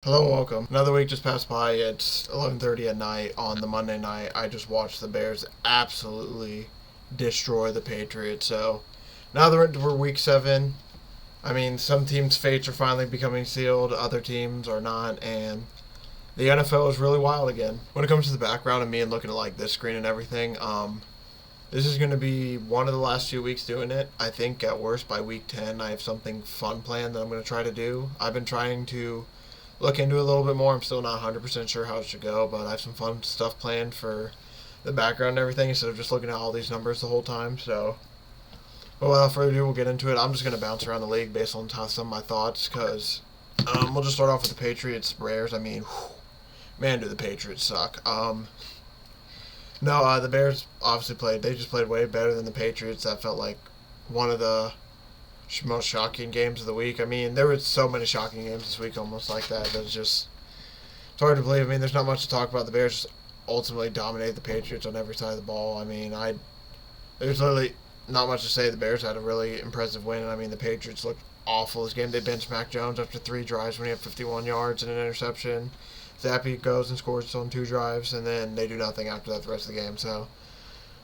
Hello and welcome. Another week just passed by. It's 11:30 at night on the Monday night. I just watched the Bears absolutely destroy the Patriots. So now that we're week 7, I mean, some teams' fates are finally becoming sealed, other teams are not, and the NFL is really wild again. When it comes to the background of me and looking at like this screen and everything, this is going to be one of the last few weeks doing it. I think at worst by week 10 I have something fun planned that I'm going to try to do. I've been trying to look into it a little bit more. I'm still not 100% sure how it should go, but I have some fun stuff planned for the background and everything instead of just looking at all these numbers the whole time. So, but without further ado, we'll get into it. I'm just going to bounce around the league based on some of my thoughts because we'll just start off with the Patriots Bears. I mean, man, do the Patriots suck. No, the Bears obviously played. They just played way better than the Patriots. That felt like one of the most shocking games of the week. I mean, there were so many shocking games this week almost like that. It's hard to believe. I mean, there's not much to talk about. The Bears just ultimately dominated the Patriots on every side of the ball. I mean, there's literally not much to say. The Bears had a really impressive win. And I mean, the Patriots looked awful this game. They benched Mac Jones after 3 drives when he had 51 yards and an interception. Zappy goes and scores on 2 drives, and then they do nothing after that the rest of the game. So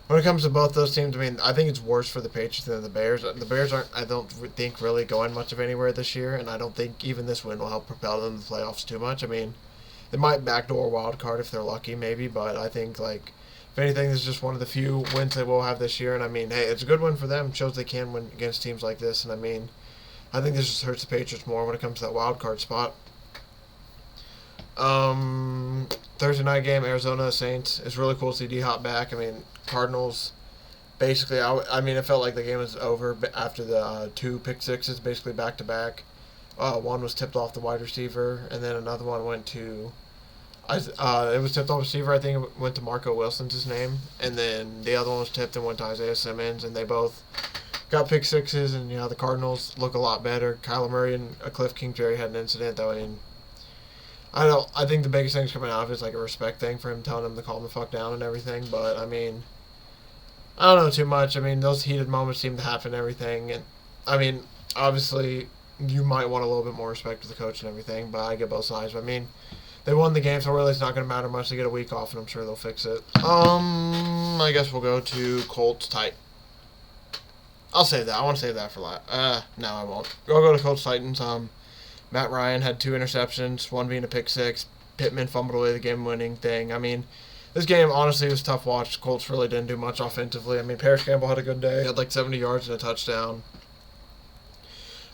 when it comes to both those teams, I mean, I think it's worse for the Patriots than the Bears. The Bears aren't, I don't think, really going much of anywhere this year, and I don't think even this win will help propel them to the playoffs too much. I mean, they might backdoor a wild card if they're lucky, maybe, but I think, like, if anything, this is just one of the few wins they will have this year, and I mean, hey, it's a good win for them. It shows they can win against teams like this, and I mean, I think this just hurts the Patriots more when it comes to that wild card spot. Thursday night game, Arizona Saints. It's really cool to see D-Hop back. I mean, Cardinals, basically, I mean, it felt like the game was over after the 2 pick sixes, basically back to back. One was tipped off the wide receiver, and then another one went to, it was tipped off receiver. I think it went to Marco Wilson's his name, and then the other one was tipped and went to Isaiah Simmons, and they both got pick sixes. And the Cardinals look a lot better. Kyler Murray and Cliff Kingsbury had an incident that I think the biggest thing coming out of it is like a respect thing for him, telling him to calm the fuck down and everything. But I mean, I don't know too much. I mean, those heated moments seem to happen and everything. And I mean, obviously, you might want a little bit more respect for the coach and everything, but I get both sides. But I mean, they won the game, so really it's not going to matter much. They get a week off, and I'm sure they'll fix it. I guess we'll go to Colts Titans. I'll save that. I want to save that for last. No, I won't. I'll go to Colts Titans. Matt Ryan had 2 interceptions, one being a pick 6. Pittman fumbled away the game-winning thing. I mean, this game, honestly, was tough watch. The Colts really didn't do much offensively. I mean, Paris Campbell had a good day. He had like 70 yards and a touchdown.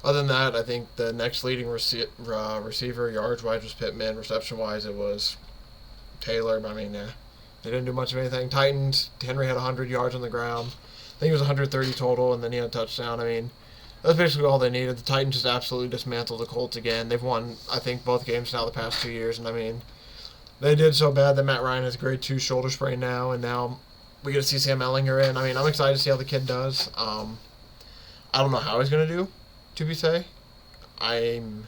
Other than that, I think the next leading receiver, yards-wise, was Pittman. Reception-wise, it was Taylor. I mean, they didn't do much of anything. Titans, Henry had 100 yards on the ground. I think it was 130 total, and then he had a touchdown. I mean, that's basically all they needed. The Titans just absolutely dismantled the Colts again. They've won, I think, both games now the past 2 years. And, I mean, they did so bad that Matt Ryan has a grade 2 shoulder sprain now. And now we get to see Sam Ehlinger in. I mean, I'm excited to see how the kid does. I don't know how he's going to do, to be say. I'm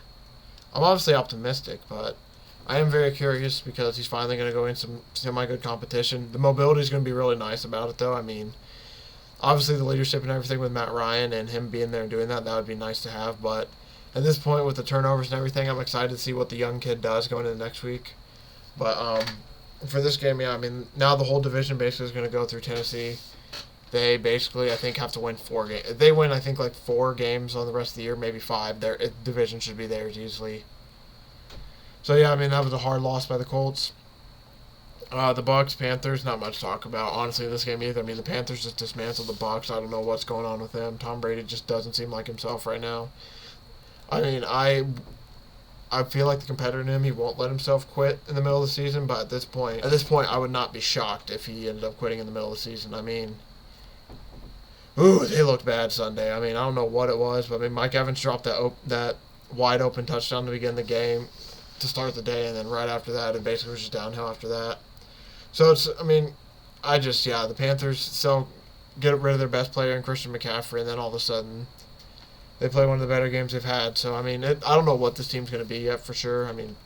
obviously optimistic, but I am very curious because he's finally going to go in some semi-good competition. The mobility is going to be really nice about it, though. I mean, obviously, the leadership and everything with Matt Ryan and him being there and doing that would be nice to have. But at this point, with the turnovers and everything, I'm excited to see what the young kid does going into next week. But for this game, yeah, I mean, now the whole division basically is going to go through Tennessee. They basically, I think, have to win 4 games. If they win, I think, like 4 games on the rest of the year, maybe 5. Their division should be theirs easily. So, yeah, I mean, that was a hard loss by the Colts. The Bucks, Panthers, not much to talk about, honestly, in this game either. I mean, the Panthers just dismantled the Bucks. I don't know what's going on with them. Tom Brady just doesn't seem like himself right now. I mean, I feel like the competitor in him, he won't let himself quit in the middle of the season, but at this point, I would not be shocked if he ended up quitting in the middle of the season. I mean, they looked bad Sunday. I mean, I don't know what it was, but I mean, Mike Evans dropped that wide open touchdown to begin the game to start the day, and then right after that, it basically was just downhill after that. So the Panthers still get rid of their best player in Christian McCaffrey, and then all of a sudden they play one of the better games they've had. So, I mean, I don't know what this team's going to be yet for sure. I mean,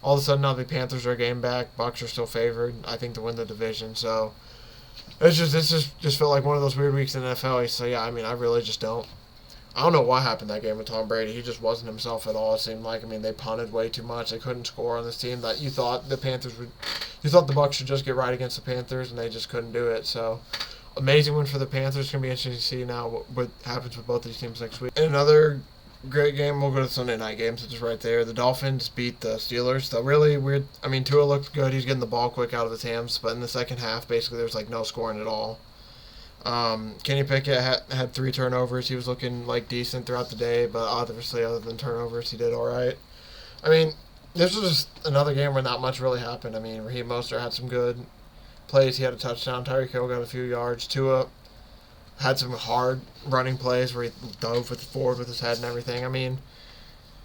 all of a sudden now the Panthers are a game back. Bucks are still favored, I think, to win the division. So, this just felt like one of those weird weeks in the NFL. So, yeah, I mean, I really just don't I don't know what happened that game with Tom Brady. He just wasn't himself at all. It seemed like, I mean, they punted way too much. They couldn't score on this team that you thought the Bucs should just get right against the Panthers, and they just couldn't do it. So, amazing win for the Panthers. It's going to be interesting to see now what happens with both these teams next week. And another great game. We'll go to the Sunday night games, which is right there. The Dolphins beat the Steelers. The really weird. I mean, Tua looked good. He's getting the ball quick out of his hands, but in the second half, basically, there was like no scoring at all. Kenny Pickett had 3 turnovers. He was looking like decent throughout the day, but obviously, other than turnovers, he did all right. I mean, this was just another game where not much really happened. I mean, Raheem Mostert had some good plays. He had a touchdown. Tyreek Hill got a few yards. Tua had some hard running plays where he dove forward with his head and everything. I mean,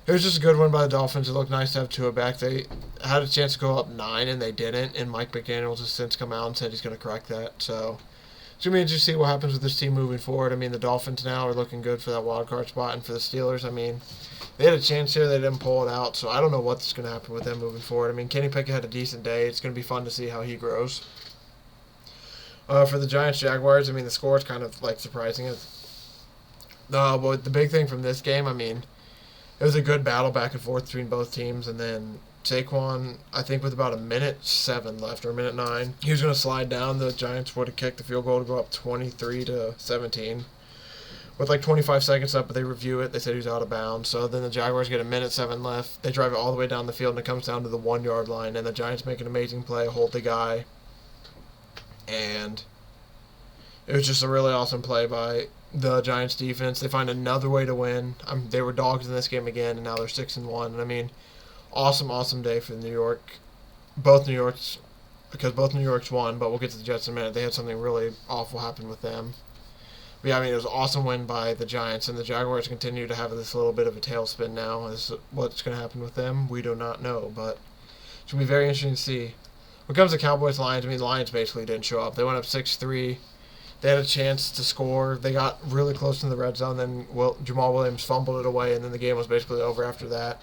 it was just a good one by the Dolphins. It looked nice to have Tua back. They had a chance to go up 9, and they didn't. And Mike McDaniels has since come out and said he's going to correct that. So it's going to be interesting to see what happens with this team moving forward. I mean, the Dolphins now are looking good for that wild card spot. And for the Steelers, I mean, they had a chance here. They didn't pull it out. So I don't know what's going to happen with them moving forward. I mean, Kenny Pickett had a decent day. It's going to be fun to see how he grows. For the Giants-Jaguars, I mean, the score is kind of, like, surprising. But the big thing from this game, I mean, it was a good battle back and forth between both teams. And then Saquon, I think with about 1:07 left, or 1:09, he was going to slide down. The Giants would have kicked the field goal to go up 23-17. With like 25 seconds left, but they review it. They said he was out of bounds. So then the Jaguars get 1:07 left. They drive it all the way down the field, and it comes down to the 1-yard line. And the Giants make an amazing play, hold the guy. And it was just a really awesome play by the Giants defense. They find another way to win. They were dogs in this game again, and now they're 6-1. And I mean, awesome day for New York. Because both New York's won, but we'll get to the Jets in a minute. They had something really awful happen with them. But yeah, I mean, it was an awesome win by the Giants, and the Jaguars continue to have this little bit of a tailspin now. What's going to happen with them, we do not know, but it's going to be very interesting to see. When it comes to Cowboys-Lions, I mean, the Lions basically didn't show up. They went up 6-3. They had a chance to score. They got really close to the red zone. Then Jamal Williams fumbled it away, and then the game was basically over after that.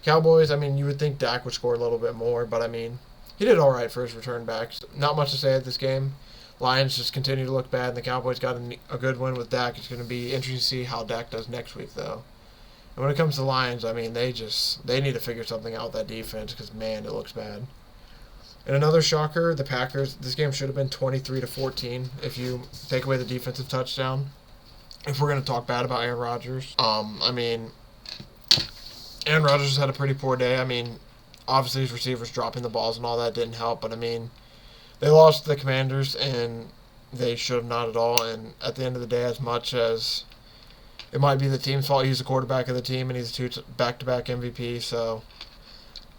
Cowboys, I mean, you would think Dak would score a little bit more, but, I mean, he did all right for his return back. Not much to say at this game. Lions just continue to look bad, and the Cowboys got a good win with Dak. It's going to be interesting to see how Dak does next week, though. And when it comes to the Lions, I mean, they need to figure something out with that defense because, man, it looks bad. And another shocker, the Packers, this game should have been 23-14 if you take away the defensive touchdown. If we're going to talk bad about Aaron Rodgers. I mean, Aaron Rodgers had a pretty poor day. I mean, obviously his receivers dropping the balls and all that didn't help, but I mean, they lost to the Commanders, and they should have not at all. And at the end of the day, as much as it might be the team's fault, he's the quarterback of the team, and he's a back-to-back MVP, so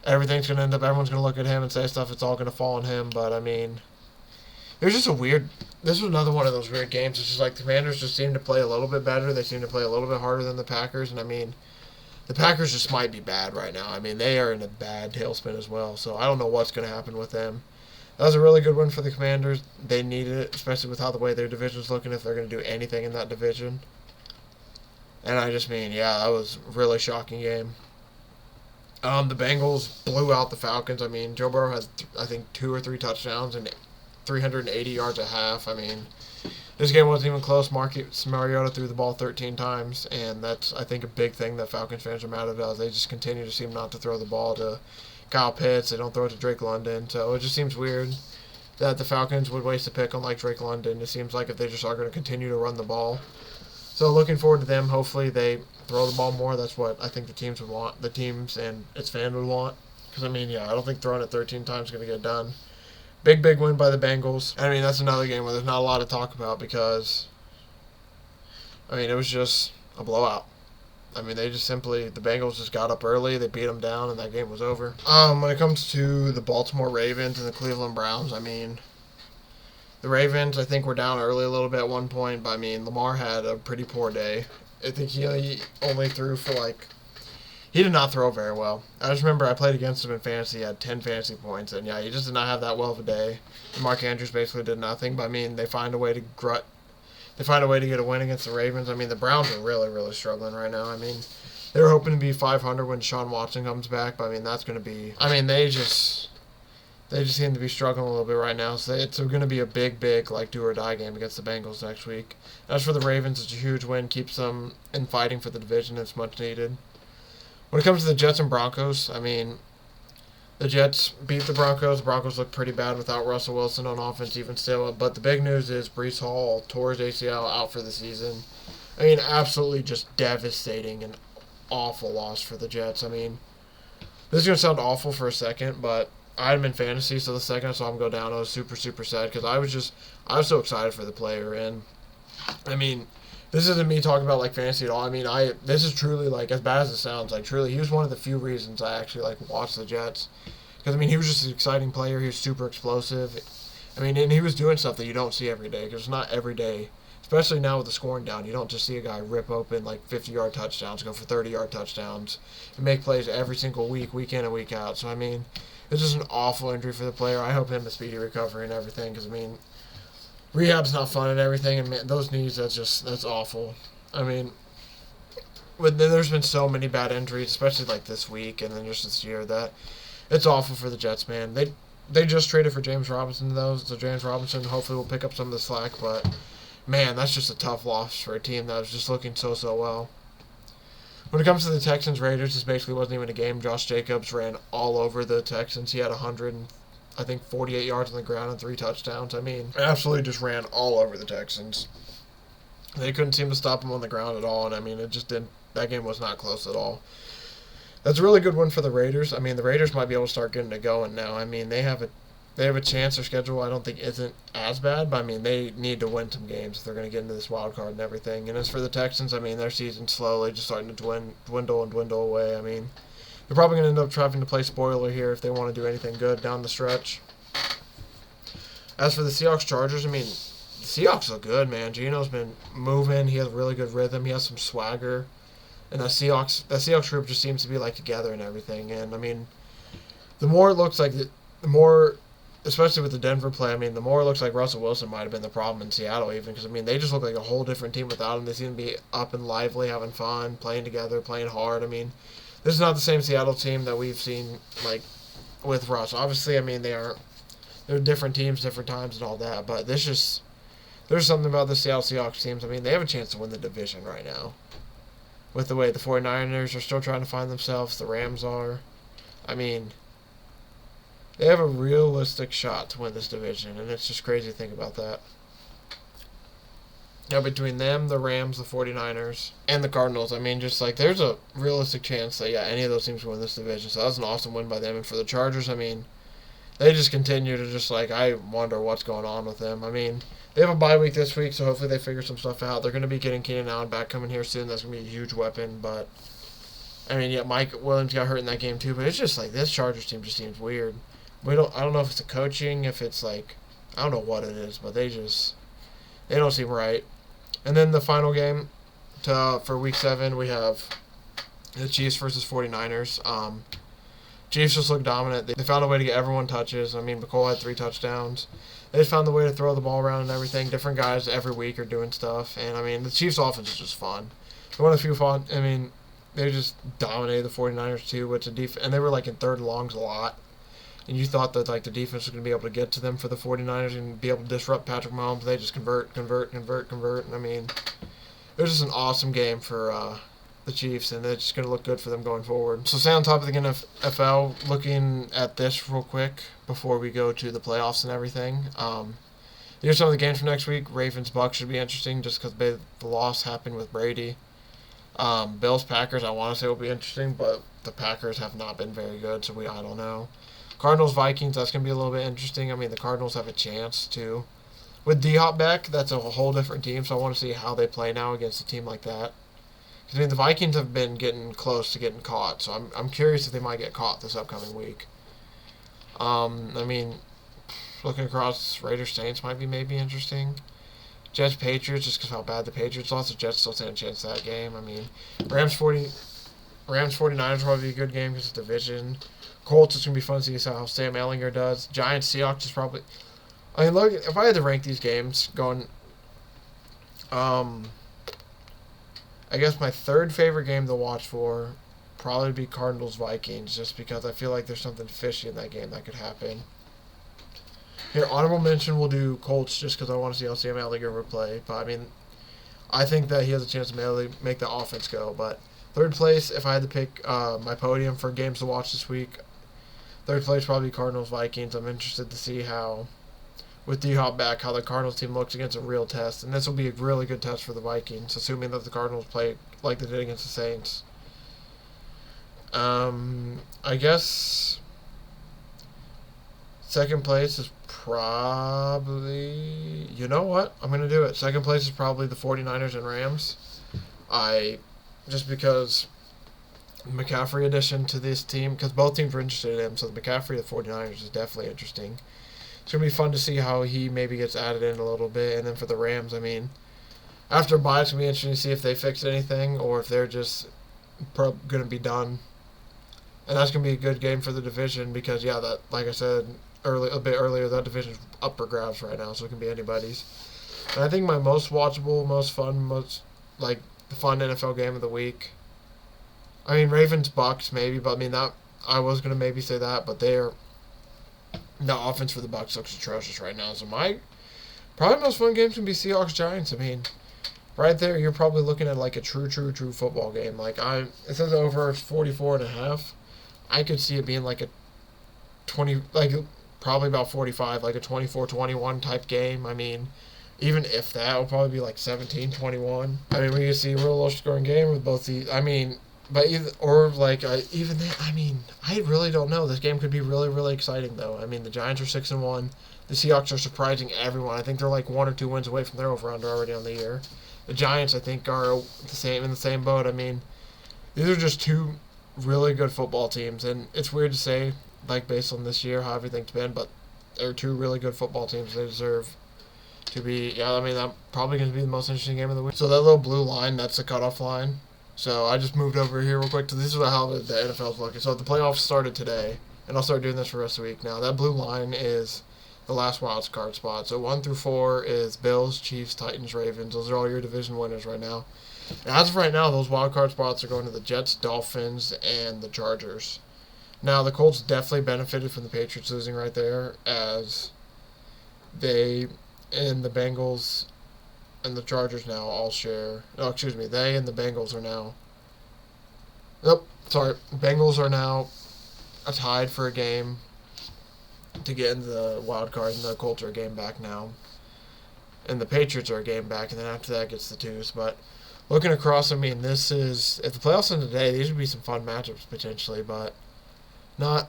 everyone's going to look at him and say stuff, it's all going to fall on him. But, I mean, it was just this was another one of those weird games. It's just like the Commanders just seem to play a little bit better. They seem to play a little bit harder than the Packers. And, I mean, the Packers just might be bad right now. I mean, they are in a bad tailspin as well. So I don't know what's going to happen with them. That was a really good win for the Commanders. They needed it, especially with how the way their division's looking, if they're going to do anything in that division. And I just mean, yeah, that was a really shocking game. The Bengals blew out the Falcons. I mean, Joe Burrow had, I think, 2 or 3 touchdowns and 380 yards at half. I mean, this game wasn't even close. Marcus Mariota threw the ball 13 times, and that's, I think, a big thing that Falcons fans are mad at us. They just continue to seem not to throw the ball to Kyle Pitts. They don't throw it to Drake London. So it just seems weird that the Falcons would waste a pick on, like, Drake London. It seems like if they just are going to continue to run the ball. So looking forward to them. Hopefully they throw the ball more. That's what I think the teams would want. The teams and its fans would want. Because, I mean, yeah, I don't think throwing it 13 times is going to get done. Big win by the Bengals. I mean, that's another game where there's not a lot to talk about because, I mean, it was just a blowout. I mean, the Bengals just got up early, they beat them down, and that game was over. When it comes to the Baltimore Ravens and the Cleveland Browns, I mean, the Ravens, I think, were down early a little bit at one point, but, I mean, Lamar had a pretty poor day. I think he only threw for, he did not throw very well. I just remember I played against him in fantasy. He had 10 fantasy points, and, yeah, he just did not have that well of a day. And Mark Andrews basically did nothing, but, I mean, they find a way to get a win against the Ravens. I mean, the Browns are really, really struggling right now. I mean, they were hoping to be 500 when Deshaun Watson comes back, but, I mean, that's going to be – I mean, They just seem to be struggling a little bit right now, so it's going to be a big, like, do-or-die game against the Bengals next week. As for the Ravens, it's a huge win. Keeps them in fighting for the division. It's much needed. When it comes to the Jets and Broncos, I mean, the Jets beat the Broncos. The Broncos look pretty bad without Russell Wilson on offense even still. But the big news is Breece Hall tore his ACL out for the season. I mean, absolutely just devastating and awful loss for the Jets. I mean, this is going to sound awful for a second, but I had him in fantasy, so the second I saw him go down, I was super sad because I was so excited for the player. And, I mean, this isn't me talking about, like, fantasy at all. I mean, this is truly, like, as bad as it sounds, like, truly, he was one of the few reasons I actually, like, watched the Jets. Because, I mean, he was just an exciting player. He was super explosive. I mean, and he was doing stuff that you don't see every day, because it's not every day, especially now with the scoring down. You don't just see a guy rip open, like, 50-yard touchdowns, go for 30-yard touchdowns, and make plays every single week in and week out. So, I mean, it's just an awful injury for the player. I hope him a speedy recovery and everything, because, I mean, rehab's not fun and everything, and man, those knees, that's awful. I mean, there's been so many bad injuries, especially like this week and then just this year, that it's awful for the Jets, man. They just traded for James Robinson, though, so James Robinson hopefully will pick up some of the slack, but man, that's just a tough loss for a team that was just looking so well. When it comes to the Texans-Raiders, this basically wasn't even a game. Josh Jacobs ran all over the Texans. He had 48 yards on the ground and 3 touchdowns. I mean, absolutely just ran all over the Texans. They couldn't seem to stop him on the ground at all, and I mean, it just didn't. That game was not close at all. That's a really good one for the Raiders. I mean, the Raiders might be able to start getting it going now. I mean, they have a chance. Their schedule, I don't think, isn't as bad, but I mean, they need to win some games if they're going to get into this wild card and everything. And as for the Texans, I mean, their season's slowly just starting to dwindle away. I mean, they're probably going to end up having to play spoiler here if they want to do anything good down the stretch. As for the Seahawks-Chargers, I mean, the Seahawks look good, man. Geno's been moving. He has really good rhythm. He has some swagger. And that Seahawks group just seems to be, like, together and everything. And, I mean, the more it looks like, the more, especially with the Denver play, I mean, the more it looks like Russell Wilson might have been the problem in Seattle even. Because, I mean, they just look like a whole different team without him. They seem to be up and lively, having fun, playing together, playing hard. I mean, this is not the same Seattle team that we've seen, like, with Russ. Obviously, I mean, they're different teams, different times, and all that. But there's something about the Seattle Seahawks teams. I mean, they have a chance to win the division right now. With the way the 49ers are still trying to find themselves, the Rams are. I mean, they have a realistic shot to win this division, and it's just crazy to think about that. Now, between them, the Rams, the 49ers, and the Cardinals, I mean, just like, there's a realistic chance that, yeah, any of those teams will win this division. So that was an awesome win by them. And for the Chargers, I mean, they just continue to just, like, I wonder what's going on with them. I mean, they have a bye week this week, so hopefully they figure some stuff out. They're going to be getting Keenan Allen back coming here soon. That's going to be a huge weapon. But, I mean, yeah, Mike Williams got hurt in that game too. But it's just like this Chargers team just seems weird. I don't know if it's the coaching, if it's like, I don't know what it is, but they don't seem right. And then the final game for Week 7, we have the Chiefs versus 49ers. Chiefs just look dominant. They found a way to get everyone touches. I mean, McColl had 3 touchdowns. They just found the way to throw the ball around and everything. Different guys every week are doing stuff. And, I mean, the Chiefs' offense is just fun. They're one of the few fun. I mean, they just dominated the 49ers, too, which and they were, like, in third and longs a lot. And you thought that, like, the defense was going to be able to get to them for the 49ers and be able to disrupt Patrick Mahomes. They just convert. And, I mean, it was just an awesome game for the Chiefs, and it's just going to look good for them going forward. So stay on top of the NFL, looking at this real quick before we go to the playoffs and everything. Here's some of the games for next week. Ravens-Bucks should be interesting just because the loss happened with Brady. Bills-Packers, I want to say will be interesting, but the Packers have not been very good, so I don't know. Cardinals-Vikings, that's going to be a little bit interesting. I mean, the Cardinals have a chance, too. With D-Hop back, that's a whole different team, so I want to see how they play now against a team like that. Because, I mean, the Vikings have been getting close to getting caught, so I'm curious if they might get caught this upcoming week. I mean, looking across, Raiders-Saints might be maybe interesting. Jets-Patriots, just because how bad the Patriots lost, the Jets still stand a chance in that game. I mean, Rams-49ers will probably be a good game because it's division. Colts, it's going to be fun to see how Sam Ehlinger does. Giants-Seahawks is probably... I mean, look, if I had to rank these games going... I guess my third favorite game to watch for probably be Cardinals-Vikings, just because I feel like there's something fishy in that game that could happen. Here, honorable mention, we'll do Colts just because I want to see how Sam Ehlinger would play. But, I mean, I think that he has a chance to make the offense go. But third place, if I had to pick my podium for games to watch this week, third place probably Cardinals Vikings. I'm interested to see how, with D-Hop back, how the Cardinals team looks against a real test. And this will be a really good test for the Vikings, assuming that the Cardinals play like they did against the Saints. I guess second place is probably... You know what? I'm going to do it. Second place is probably the 49ers and Rams. Just because McCaffrey addition to this team, because both teams were interested in him, so the McCaffrey of the 49ers is definitely interesting. It's going to be fun to see how he maybe gets added in a little bit. And then for the Rams, I mean, after a bye, it's going to be interesting to see if they fix anything or if they're just going to be done. And that's going to be a good game for the division because, yeah, that, like I said a bit earlier, that division's up for grabs right now, so it can be anybody's. And I think my most watchable, most fun, the fun NFL game of the week, I mean, Ravens-Bucks maybe, but I mean, that I was going to maybe say that, but the offense for the Bucks looks atrocious right now. So my probably most fun game's going to be Seahawks-Giants. I mean, right there, you're probably looking at like a true football game. It says over 44.5. I could see it being like a 20, probably about 45, like a 24-21 type game. I mean, even if that, it'll probably be like 17-21. I mean, we can see a real low-scoring game with both the, I mean, but either, or like, even then, I mean, I really don't know. This game could be really, really exciting, though. I mean, the Giants are 6-1. The Seahawks are surprising everyone. I think they're like 1 or 2 wins away from their over-under already on the year. The Giants, I think, are in the same boat. I mean, these are just two really good football teams, and it's weird to say, like, based on this year, how everything's been, but they're two really good football teams. They deserve to be, that's probably going to be the most interesting game of the week. So that little blue line, that's the cutoff line. So I just moved over here real quick. This is how the NFL's looking. So the playoffs started today, and I'll start doing this for the rest of the week. Now, that blue line is the last wild card spot. So 1 through 4 is Bills, Chiefs, Titans, Ravens. Those are all your division winners right now. And as of right now, those wild card spots are going to the Jets, Dolphins, and the Chargers. Now, the Colts definitely benefited from the Patriots losing right there, as they and the Bengals and the Chargers now all share. Oh, excuse me. They and the Bengals are now. Bengals are now tied for a game to get into the wild card, and the Colts are a game back now. And the Patriots are a game back, and then after that gets the twos. But looking across, I mean, this is, if the playoffs end today, these would be some fun matchups potentially, but not,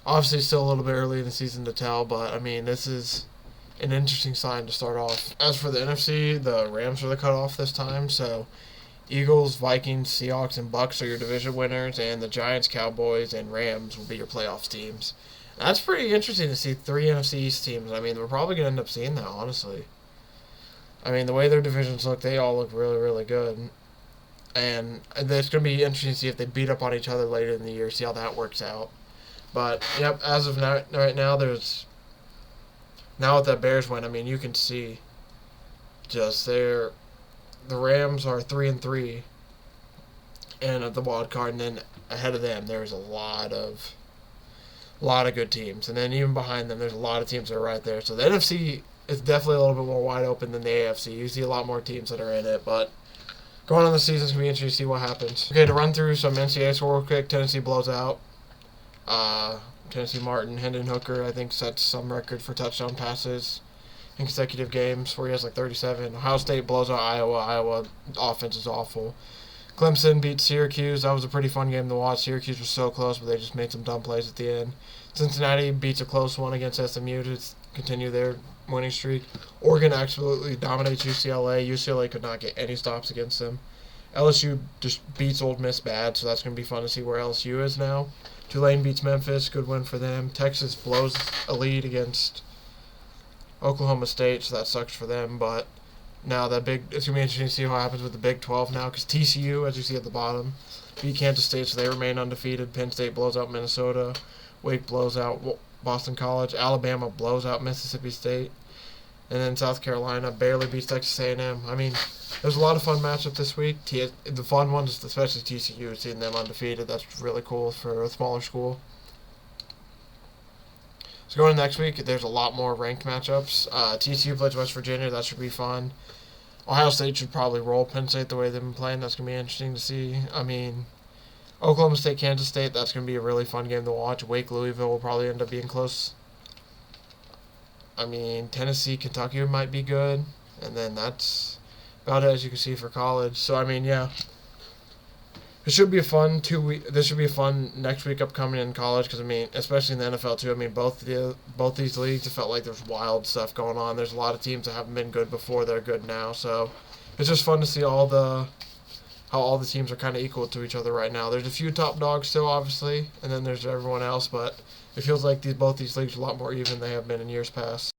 obviously still a little bit early in the season to tell, but I mean, this is an interesting sign to start off. As for the NFC, the Rams are the cutoff this time, so Eagles, Vikings, Seahawks, and Bucks are your division winners, and the Giants, Cowboys, and Rams will be your playoffs teams. That's pretty interesting to see 3 NFC East teams. I mean, we're probably going to end up seeing that, honestly. I mean, the way their divisions look, they all look really, really good. And it's going to be interesting to see if they beat up on each other later in the year, see how that works out. But, yep, as of now, right now, now with that Bears win, I mean, you can see just the Rams are 3-3 and at the wild card, and then ahead of them there's a lot of good teams, and then even behind them there's a lot of teams that are right there. So the NFC is definitely a little bit more wide open than the AFC. You see a lot more teams that are in it, but going on the season, it's going to be interesting to see what happens. Okay, to run through some NCAA score real quick, Tennessee blows out. Tennessee Martin, Hendon Hooker, I think, sets some record for touchdown passes in consecutive games where he has like 37. Ohio State blows out Iowa. Iowa offense is awful. Clemson beats Syracuse. That was a pretty fun game to watch. Syracuse was so close, but they just made some dumb plays at the end. Cincinnati beats a close one against SMU to continue their winning streak. Oregon absolutely dominates UCLA. UCLA could not get any stops against them. LSU just beats Ole Miss bad, so that's going to be fun to see where LSU is now. Tulane beats Memphis. Good win for them. Texas blows a lead against Oklahoma State, so that sucks for them. But now it's going to be interesting to see what happens with the Big 12 now, because TCU, as you see at the bottom, beat Kansas State, so they remain undefeated. Penn State blows out Minnesota. Wake blows out Boston College. Alabama blows out Mississippi State. And then South Carolina barely beats Texas A&M. I mean, there's a lot of fun matchups this week. The fun ones, especially TCU, seeing them undefeated. That's really cool for a smaller school. It's So going to next week, there's a lot more ranked matchups. TCU plays West Virginia. That should be fun. Ohio State should probably roll Penn State the way they've been playing. That's going to be interesting to see. I mean, Oklahoma State, Kansas State, that's going to be a really fun game to watch. Wake, Louisville will probably end up being close. I mean, Tennessee, Kentucky might be good. And then that's about it, as you can see, for college. So, I mean, yeah. It should be a fun 2 week. This should be a fun next week upcoming in college because I mean, especially in the NFL too. I mean, both these leagues, it felt like there's wild stuff going on. There's a lot of teams that haven't been good before. They're good now, so it's just fun to see how all the teams are kind of equal to each other right now. There's a few top dogs still, obviously, and then there's everyone else. But it feels like both these leagues are a lot more even than they have been in years past.